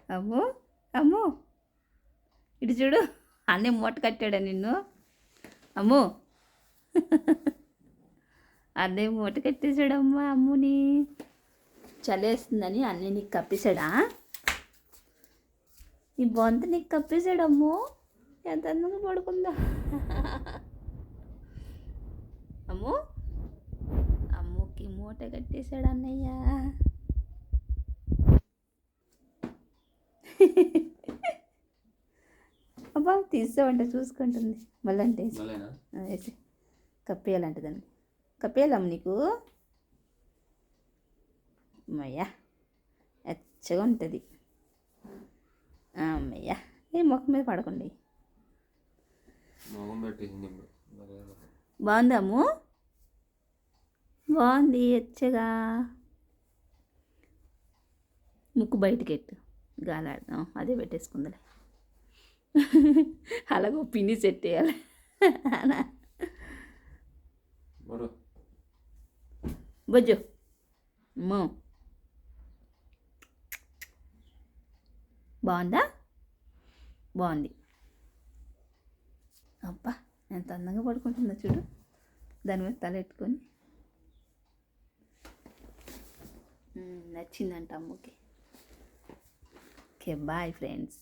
అమ్మో అమ్మో ఇటు చూడు అన్నీ మూట కట్టాడా నిన్ను అమ్మో అన్నీ మూట కట్టేశాడమ్మా అమ్ముని చలేస్తుందని అన్నీ నీకు కప్పేశాడా ఈ బొంత నీకు కప్పేశాడమ్మో ఎంత అందంగా పడుకుందా అమ్మో అమ్మోకి మూట కట్టేశాడు అన్నయ్య అబ్బా తీసావంటే చూసుకుంటుంది మళ్ళీ అంటే వేసి కప్పేయాలంటే దాన్ని కప్పేయాలమ్మ నీకు అమ్మయ్యా ఎచ్చగా ఉంటుంది అమ్మయ్యా ఏ మొక్క మీద పడకండి బాగుందమ్ము బాగుంది ఎచ్చగా ముక్కు బయటికి ఎట్టు గాలాడదాం అదే పెట్టేసుకుందిలే అలాగో పిన్ని సెట్ చేయాలి బొజ్జు అమ్మో బాగుందా బాగుంది అబ్బా ఎంత అందంగా పడుకుంటుందో చూడు దాని మీద తల ఎట్టుకొని నచ్చిందంట అమ్మకి ఓకే బాయ్ ఫ్రెండ్స్